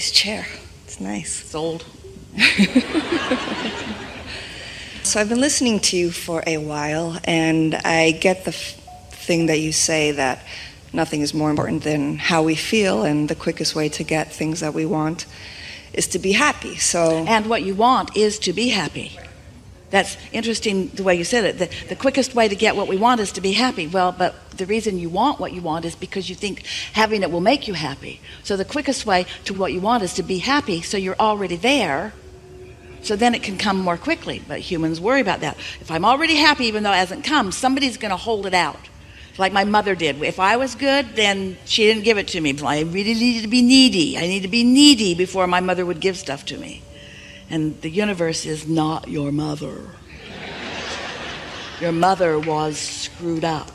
this chair. It's nice. It's old. So I've been listening to you for a while, and I get the thing that you say that nothing is more important than how we feel, and the quickest way to get things that we want is to be happy. And what you want is to be happy. That's interesting the way you said it. The quickest way to get what we want is to be happy. Well, but the reason you want what you want is because you think having it will make you happy. So the quickest way to what you want is to be happy, so you're already there. So then it can come more quickly. But humans worry about that. If I'm already happy, even though it hasn't come, somebody's going to hold it out. Like my mother did. If I was good, then she didn't give it to me. I really needed to be needy. I need to be needy before my mother would give stuff to me. And the universe is not your mother. Your mother was screwed up.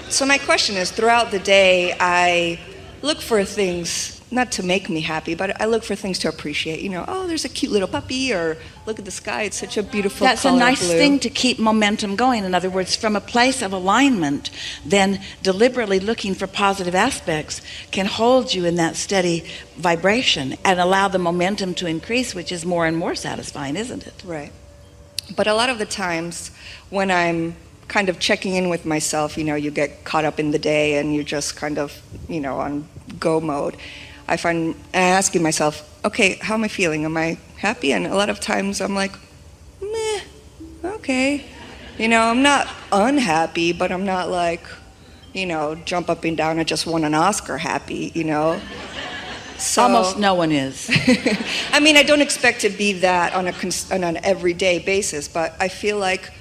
So my question is, throughout the day, I look for things, not to make me happy, but I look for things to appreciate. You know, oh, there's a cute little puppy, or look at the sky, it's such a beautiful That's color a nice blue. thing to keep momentum going. In other words, from a place of alignment, then deliberately looking for positive aspects can hold you in that steady vibration and allow the momentum to increase, which is more and more satisfying, isn't it? Right. But a lot of the times when I'm kind of checking in with myself, you know, you get caught up in the day and you're just kind of, you know, on go mode. I find asking myself, okay, how am I feeling? Am I happy? And a lot of times I'm like, meh, okay. You know, I'm not unhappy, but I'm not like, you know, jump up and down, I just won an Oscar happy, you know. So, almost no one is. I mean, I don't expect to be that on an everyday basis, but I feel like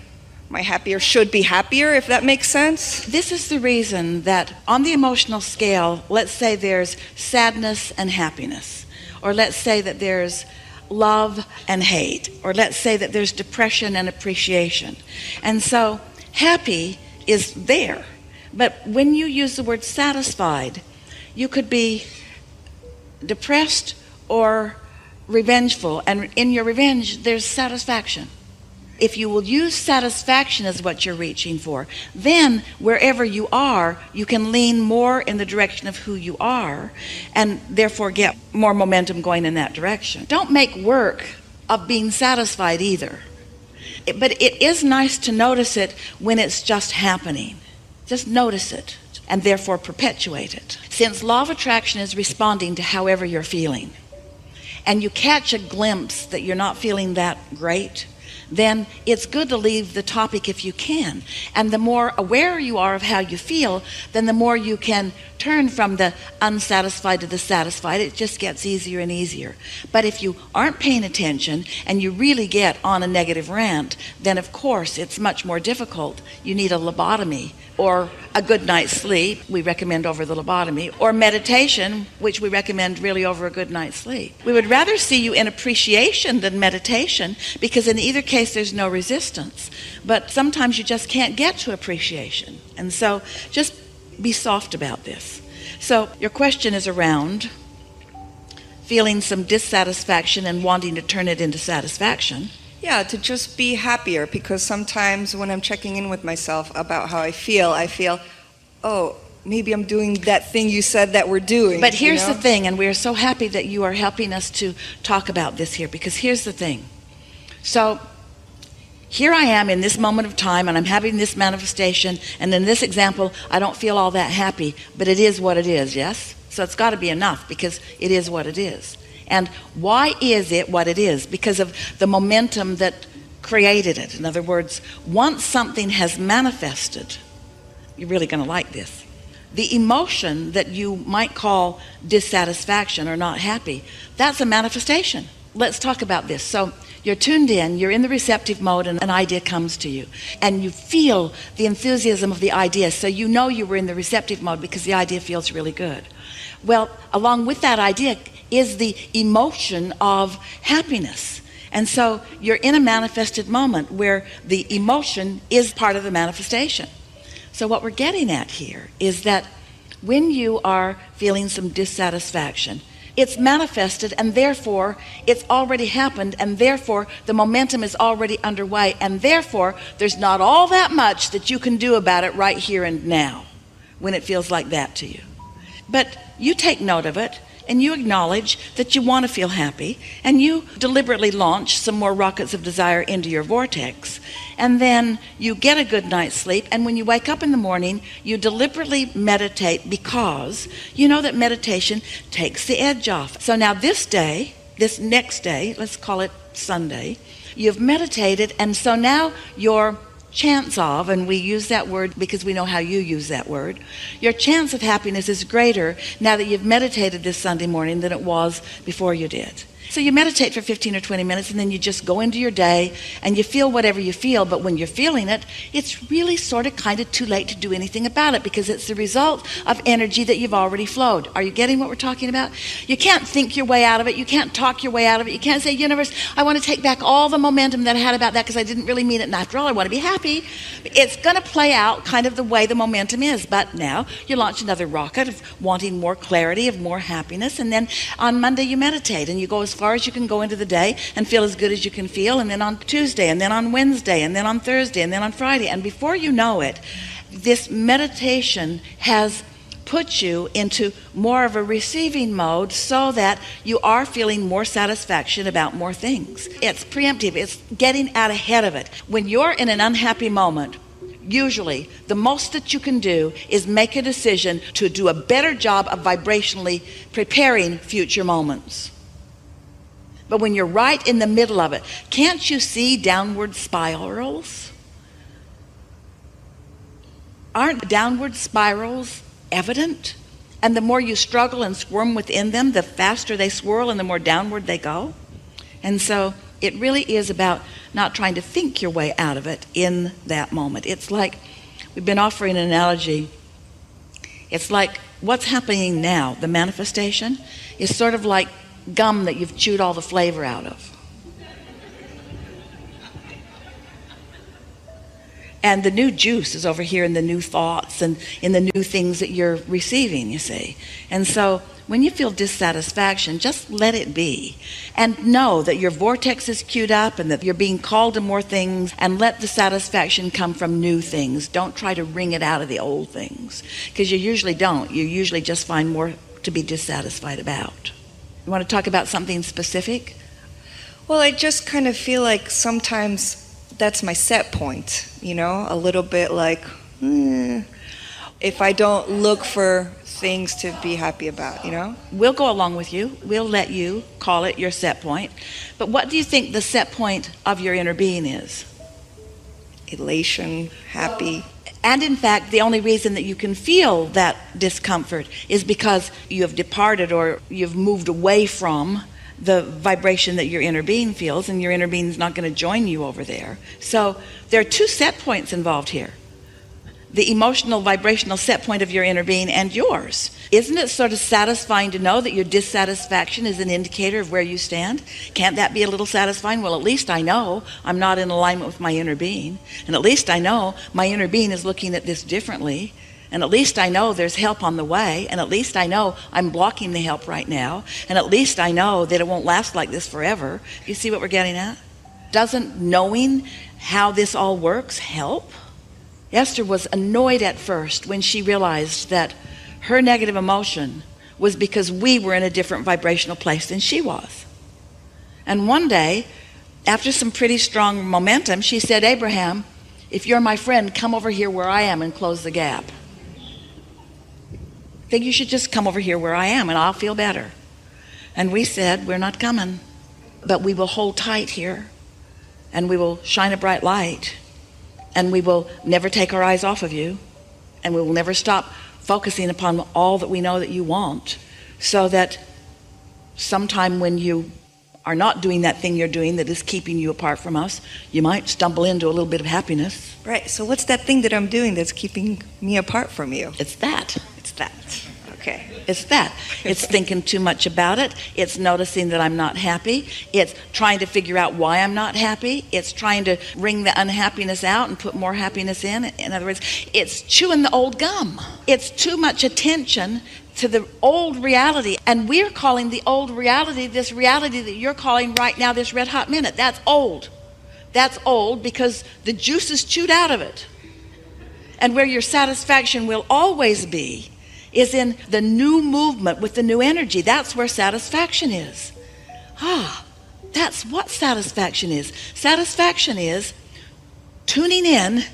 my happier should be happier, if that makes sense. This is the reason that on the emotional scale, let's say there's sadness and happiness, or let's say that there's love and hate, or let's say that there's depression and appreciation. And so happy is there. But when you use the word satisfied, you could be depressed or revengeful, and in your revenge there's satisfaction. If you will use satisfaction as what you're reaching for, then wherever you are, you can lean more in the direction of who you are and therefore get more momentum going in that direction. Don't make work of being satisfied either. But it is nice to notice it when it's just happening. Just notice it and therefore perpetuate it. Since law of attraction is responding to however you're feeling, and you catch a glimpse that you're not feeling that great, then it's good to leave the topic if you can. And the more aware you are of how you feel, then the more you can turn from the unsatisfied to the satisfied. It just gets easier and easier. But if you aren't paying attention and you really get on a negative rant, then of course it's much more difficult. You need a lobotomy or a good night's sleep, we recommend over the lobotomy, or meditation, which we recommend really over a good night's sleep. We would rather see you in appreciation than meditation, because in either case there's no resistance. But sometimes you just can't get to appreciation. And so just be soft about this. So your question is around feeling some dissatisfaction and wanting to turn it into satisfaction. Yeah, to just be happier, because sometimes when I'm checking in with myself about how I feel, oh, maybe I'm doing that thing you said that we're doing. But here's the thing, and we are so happy that you are helping us to talk about this here, because here's the thing. So here I am in this moment of time, and I'm having this manifestation, and in this example, I don't feel all that happy, but it is what it is, yes? So it's got to be enough, because it is what it is. And why is it what it is? Because of the momentum that created it. In other words, once something has manifested, you're really going to like this. The emotion that you might call dissatisfaction or not happy, that's a manifestation. Let's talk about this. So you're tuned in, you're in the receptive mode, and an idea comes to you. And you feel the enthusiasm of the idea, so you know you were in the receptive mode because the idea feels really good. Well, along with that idea is the emotion of happiness. And so you're in a manifested moment where the emotion is part of the manifestation. So what we're getting at here is that when you are feeling some dissatisfaction, it's manifested, and therefore it's already happened, and therefore the momentum is already underway, and therefore there's not all that much that you can do about it right here and now when it feels like that to you. But you take note of it, and you acknowledge that you want to feel happy, and you deliberately launch some more rockets of desire into your vortex, and then you get a good night's sleep, and when you wake up in the morning, you deliberately meditate because you know that meditation takes the edge off. So now this next day, let's call it Sunday, you've meditated, and so now your chance of, and we use that word because we know how you use that word, your chance of happiness is greater now that you've meditated this Sunday morning than it was before you did. So you meditate for 15 or 20 minutes, and then you just go into your day and you feel whatever you feel, but when you're feeling it, it's really sort of kind of too late to do anything about it because it's the result of energy that you've already flowed. Are you getting what we're talking about? You can't think your way out of it. You can't talk your way out of it. You can't say, universe, I want to take back all the momentum that I had about that because I didn't really mean it, and after all, I want to be happy. It's going to play out kind of the way the momentum is, but now you launch another rocket of wanting more clarity, of more happiness, and then on Monday you meditate and you go as far as you can go into the day and feel as good as you can feel, and then on Tuesday, and then on Wednesday, and then on Thursday, and then on Friday, and before you know it, this meditation has put you into more of a receiving mode so that you are feeling more satisfaction about more things. It's preemptive. It's getting out ahead of it. When you're in an unhappy moment, usually the most that you can do is make a decision to do a better job of vibrationally preparing future moments. But when you're right in the middle of it, can't you see downward spirals? Aren't downward spirals evident? And the more you struggle and squirm within them, the faster they swirl and the more downward they go. And so it really is about not trying to think your way out of it in that moment. It's like, we've been offering an analogy. It's like what's happening now, the manifestation, is sort of like gum that you've chewed all the flavor out of. And the new juice is over here in the new thoughts and in the new things that you're receiving, you see. And so when you feel dissatisfaction, just let it be. And know that your vortex is queued up and that you're being called to more things, and let the satisfaction come from new things. Don't try to wring it out of the old things, because you usually don't. You usually just find more to be dissatisfied about. You want to talk about something specific? Well, I just kind of feel like sometimes that's my set point, you know, a little bit like, if I don't look for things to be happy about, you know? We'll go along with you. We'll let you call it your set point. But what do you think the set point of your inner being is? Elation, happy. And in fact, the only reason that you can feel that discomfort is because you have departed or you've moved away from the vibration that your inner being feels, and your inner being is not going to join you over there. So there are two set points involved here. The emotional, vibrational set point of your inner being and yours. Isn't it sort of satisfying to know that your dissatisfaction is an indicator of where you stand? Can't that be a little satisfying? Well, at least I know I'm not in alignment with my inner being. And at least I know my inner being is looking at this differently. And at least I know there's help on the way. And at least I know I'm blocking the help right now. And at least I know that it won't last like this forever. You see what we're getting at? Doesn't knowing how this all works help? Esther was annoyed at first when she realized that her negative emotion was because we were in a different vibrational place than she was. And one day, after some pretty strong momentum, she said, Abraham, if you're my friend, come over here where I am and close the gap. I think you should just come over here where I am and I'll feel better. And we said, we're not coming, but we will hold tight here and we will shine a bright light. And we will never take our eyes off of you. And we will never stop focusing upon all that we know that you want. So that sometime when you are not doing that thing you're doing that is keeping you apart from us, you might stumble into a little bit of happiness. Right, so what's that thing that I'm doing that's keeping me apart from you? It's that. It's that. Okay. It's that. It's thinking too much about it. It's noticing that I'm not happy. It's trying to figure out why I'm not happy. It's trying to wring the unhappiness out and put more happiness in. In other words, it's chewing the old gum. It's too much attention to the old reality. And we're calling the old reality, this reality that you're calling right now, this red hot minute. That's old. That's old because the juice is chewed out of it. And where your satisfaction will always be is in the new movement with the new energy. That's where satisfaction is. That's what satisfaction is. Satisfaction is tuning in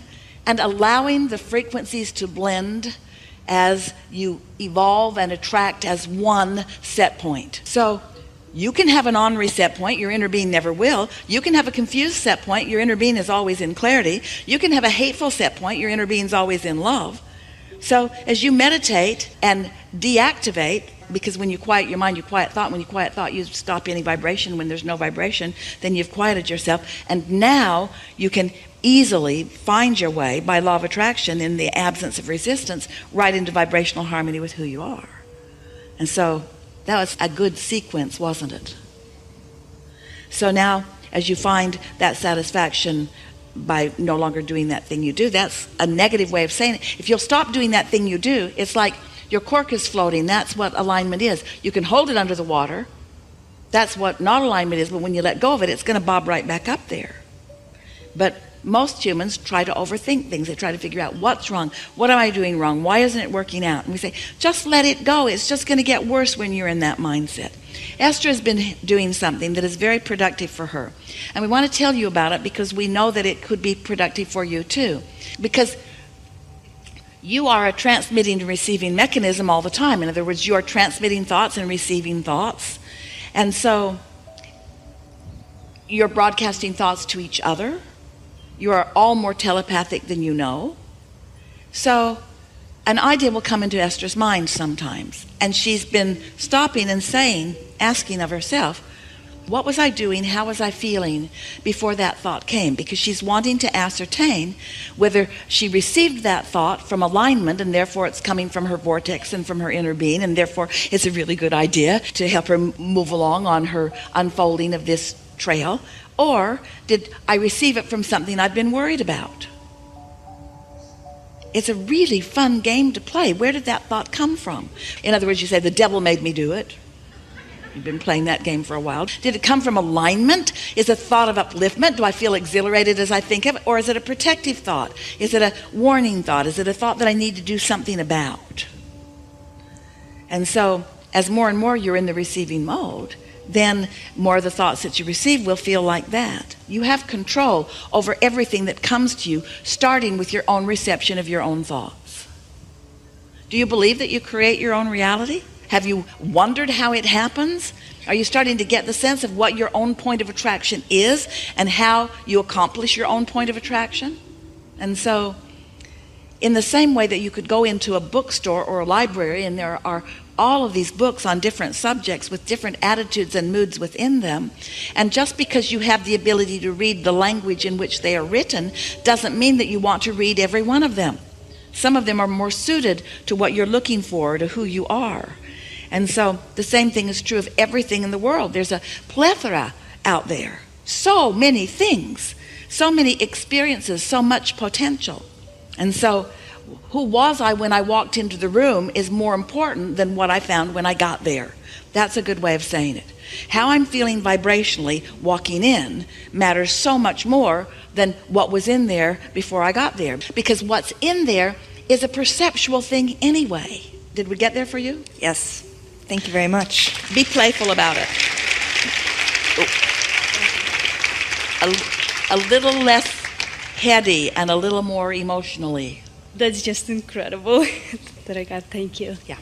and allowing the frequencies to blend as you evolve and attract as one set point. So you can have an ornery set point, your inner being never will. You can have a confused set point, your inner being is always in clarity. You can have a hateful set point, your inner being is always in love. So as you meditate and deactivate, because when you quiet your mind, you quiet thought. When you quiet thought, you stop any vibration. When there's no vibration, then you've quieted yourself. And now you can easily find your way by law of attraction, in the absence of resistance, right into vibrational harmony with who you are. And so that was a good sequence, wasn't it? So now, as you find that satisfaction by no longer doing that thing you do, that's a negative way of saying it. If you'll stop doing that thing you do, it's like your cork is floating. That's what alignment is. You can hold it under the water. That's what not alignment is, but when you let go of it, it's going to bob right back up there. But most humans try to overthink things. They try to figure out what's wrong. What am I doing wrong? Why isn't it working out? And we say, just let it go. It's just going to get worse when you're in that mindset. Esther has been doing something that is very productive for her. And we want to tell you about it because we know that it could be productive for you too. Because you are a transmitting and receiving mechanism all the time. In other words, you are transmitting thoughts and receiving thoughts. And so you're broadcasting thoughts to each other. You are all more telepathic than you know. So an idea will come into Esther's mind sometimes. And she's been stopping and saying, asking of herself, what was I doing? How was I feeling before that thought came? Because she's wanting to ascertain whether she received that thought from alignment, and therefore it's coming from her vortex and from her inner being, and therefore it's a really good idea to help her move along on her unfolding of this trail. Or did I receive it from something I've been worried about? It's a really fun game to play. Where did that thought come from? In other words, you say, the devil made me do it. You've been playing that game for a while. Did it come from alignment? Is it a thought of upliftment? Do I feel exhilarated as I think of it? Or is it a protective thought? Is it a warning thought? Is it a thought that I need to do something about? And so as more and more you're in the receiving mode, then more of the thoughts that you receive will feel like that. You have control over everything that comes to you, starting with your own reception of your own thoughts. Do you believe that you create your own reality? Have you wondered how it happens? Are you starting to get the sense of what your own point of attraction is and how you accomplish your own point of attraction? And so, in the same way that you could go into a bookstore or a library and there are all of these books on different subjects with different attitudes and moods within them, and just because you have the ability to read the language in which they are written doesn't mean that you want to read every one of them. Some of them are more suited to what you're looking for, to who you are. And so the same thing is true of everything in the world. There's a plethora out there. So many things, so many experiences, so much potential. And so who was I when I walked into the room is more important than what I found when I got there. That's a good way of saying it. How I'm feeling vibrationally walking in matters so much more than what was in there before I got there. Because what's in there is a perceptual thing anyway. Did we get there for you? Yes. Thank you very much. Be playful about it. A little less heady and a little more emotionally. That's just incredible that I got. Thank you. Yeah.